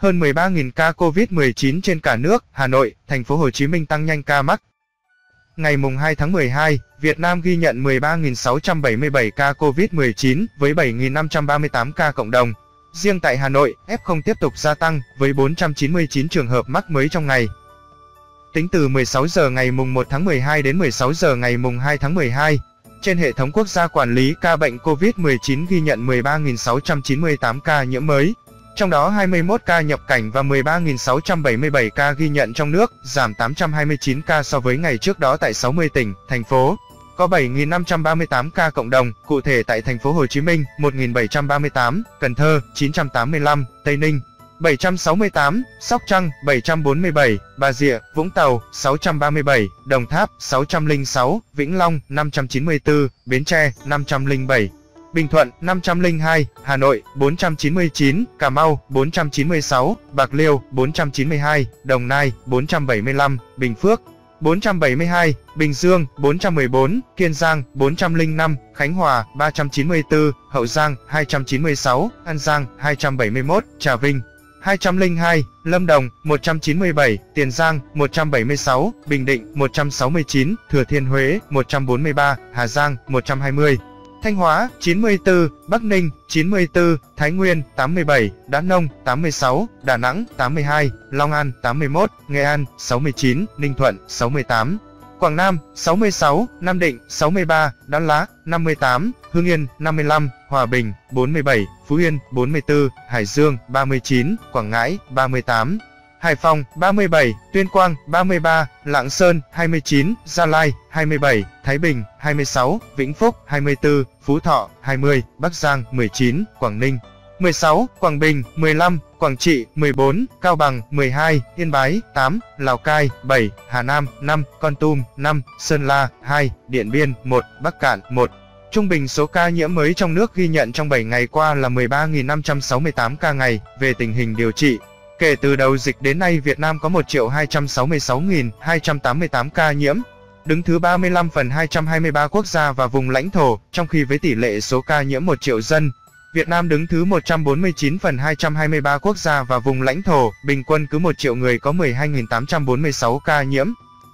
Hơn 13.000 ca COVID-19 trên cả nước, Hà Nội, Thành phố Hồ Chí Minh tăng nhanh ca mắc. Ngày 2 tháng 12, Việt Nam ghi nhận 13.677 ca COVID-19 với 7.538 ca cộng đồng. Riêng tại Hà Nội, F0 tiếp tục gia tăng với 499 trường hợp mắc mới trong ngày. Tính từ 16 giờ ngày 1 tháng 12 đến 16 giờ ngày 2 tháng 12, trên hệ thống quốc gia quản lý ca bệnh COVID-19 ghi nhận 13.698 ca nhiễm mới. Trong đó 21 ca nhập cảnh và 13.677 ca ghi nhận trong nước, giảm 829 ca so với ngày trước đó tại 60 tỉnh, thành phố. Có 7.538 ca cộng đồng, cụ thể tại Thành phố Hồ Chí Minh 1.738, Cần Thơ 985, Tây Ninh 768, Sóc Trăng 747, Bà Rịa, Vũng Tàu 637, Đồng Tháp 606, Vĩnh Long 594, Bến Tre 507, Bình Thuận 502, Hà Nội 499, Cà Mau 496, Bạc Liêu 492, Đồng Nai 475, Bình Phước 472, Bình Dương 414, Kiên Giang 405, Khánh Hòa 394, Hậu Giang 296, An Giang 271, Trà Vinh 202, Lâm Đồng 197, Tiền Giang 176, Bình Định 169, Thừa Thiên Huế 143, Hà Giang 120, Thanh Hóa 94, Bắc Ninh 94, Thái Nguyên 87, Đắk Nông 86, Đà Nẵng 82, Long An 81, Nghệ An 69, Ninh Thuận 68, Quảng Nam 66, Nam Định 63, Đắk Lắk 58, Hưng Yên 55, Hòa Bình 47, Phú Yên 44, Hải Dương 39, Quảng Ngãi 38, Hải Phòng 37, Tuyên Quang 33, Lạng Sơn 29, Gia Lai 27, Thái Bình 26, Vĩnh Phúc 24, Phú Thọ 20, Bắc Giang 19, Quảng Ninh 16, Quảng Bình 15, Quảng Trị 14, Cao Bằng 12, Yên Bái 8, Lào Cai 7, Hà Nam 5, Kon Tum 5, Sơn La 2, Điện Biên 1, Bắc Kạn 1. Trung bình số ca nhiễm mới trong nước ghi nhận trong 7 ngày qua là 13.568 ca ngày. Về tình hình điều trị, kể từ đầu dịch đến nay, Việt Nam có 1.266.288 ca nhiễm, đứng thứ 35 phần 223 quốc gia và vùng lãnh thổ, trong khi với tỷ lệ số ca nhiễm 1 triệu dân, Việt Nam đứng thứ 149 phần 223 quốc gia và vùng lãnh thổ, bình quân cứ 1 triệu người có 12.846 ca nhiễm.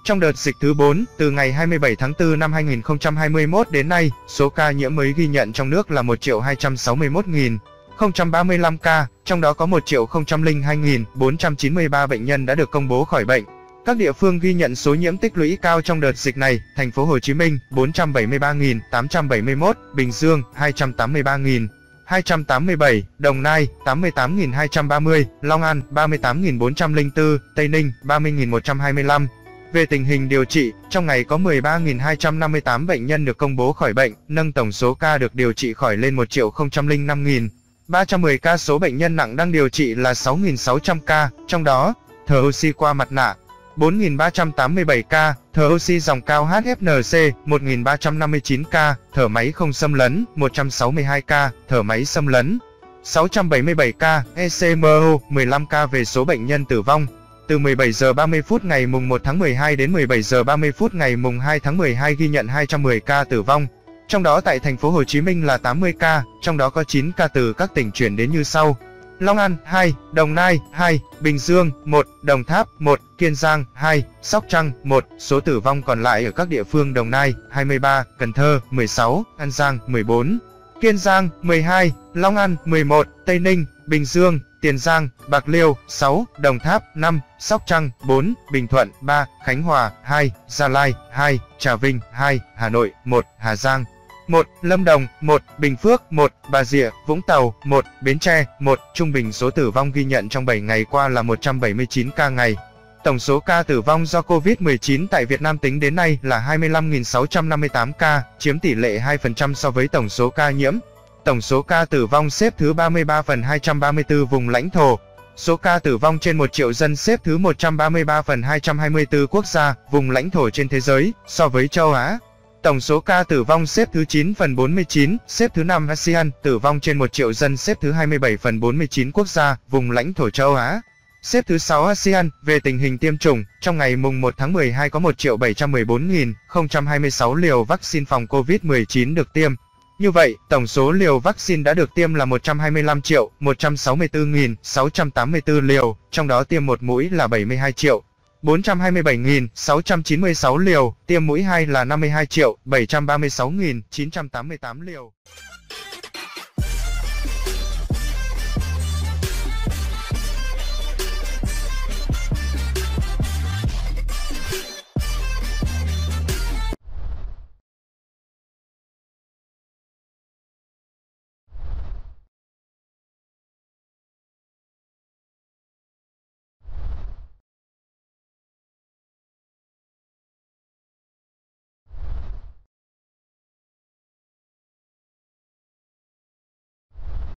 Trong đợt dịch thứ 4, từ ngày 27 tháng 4 năm 2021 đến nay, số ca nhiễm mới ghi nhận trong nước là 1.261.035 ca, trong đó có 1.002.493 bệnh nhân đã được công bố khỏi bệnh. Các địa phương ghi nhận số nhiễm tích lũy cao trong đợt dịch này: Thành phố Hồ Chí Minh 473.871, Bình Dương 283.287, Đồng Nai 88.230, Long An 38.404, Tây Ninh 30.125. Về tình hình điều trị, trong ngày có 13.258 bệnh nhân được công bố khỏi bệnh, nâng tổng số ca được điều trị khỏi lên 1.005.310 ca. Số bệnh nhân nặng đang điều trị là 6.600 ca, trong đó, thở oxy qua mặt nạ 4.387 ca, thở oxy dòng cao HFNC 1.359 ca, thở máy không xâm lấn 162 ca, thở máy xâm lấn 677 ca, ECMO 15 ca. Về số bệnh nhân tử vong, từ 17 giờ 30 phút ngày 1 tháng 12 đến 17 giờ 30 phút ngày 2 tháng 12 ghi nhận 210 ca tử vong. Trong đó tại Thành phố Hồ Chí Minh là 80 ca, trong đó có 9 ca từ các tỉnh chuyển đến như sau: Long An 2, Đồng Nai 2, Bình Dương 1, Đồng Tháp 1, Kiên Giang 2, Sóc Trăng 1. Số tử vong còn lại ở các địa phương: Đồng Nai 23, Cần Thơ 16, An Giang 14, Kiên Giang 12, Long An 11, Tây Ninh, Bình Dương, Tiền Giang, Bạc Liêu 6, Đồng Tháp 5, Sóc Trăng 4, Bình Thuận 3, Khánh Hòa 2, Gia Lai 2, Trà Vinh 2, Hà Nội 1, Hà Giang 1, Lâm Đồng 1, Bình Phước 1, Bà Rịa, Vũng Tàu 1, Bến Tre 1. Trung bình số tử vong ghi nhận trong 7 ngày qua là 179 ca ngày. Tổng số ca tử vong do COVID-19 tại Việt Nam tính đến nay là 25.658 ca, chiếm tỷ lệ 2% so với tổng số ca nhiễm. Tổng số ca tử vong xếp thứ 33 phần 234 vùng lãnh thổ. Số ca tử vong trên 1 triệu dân xếp thứ 133 phần 224 quốc gia, vùng lãnh thổ trên thế giới, so với châu Á. Tổng số ca tử vong xếp thứ 9 phần 49, xếp thứ 5 ASEAN, tử vong trên 1 triệu dân xếp thứ 27 phần 49 quốc gia, vùng lãnh thổ châu Á. Xếp thứ 6 ASEAN. Về tình hình tiêm chủng, trong ngày 1 tháng 12 có 1.714.026 liều vaccine phòng COVID-19 được tiêm. Như vậy, tổng số liều vaccine đã được tiêm là 125.164.684 liều, trong đó tiêm một mũi là 72.427.696 liều, tiêm mũi 2 là 52.736.988 liều.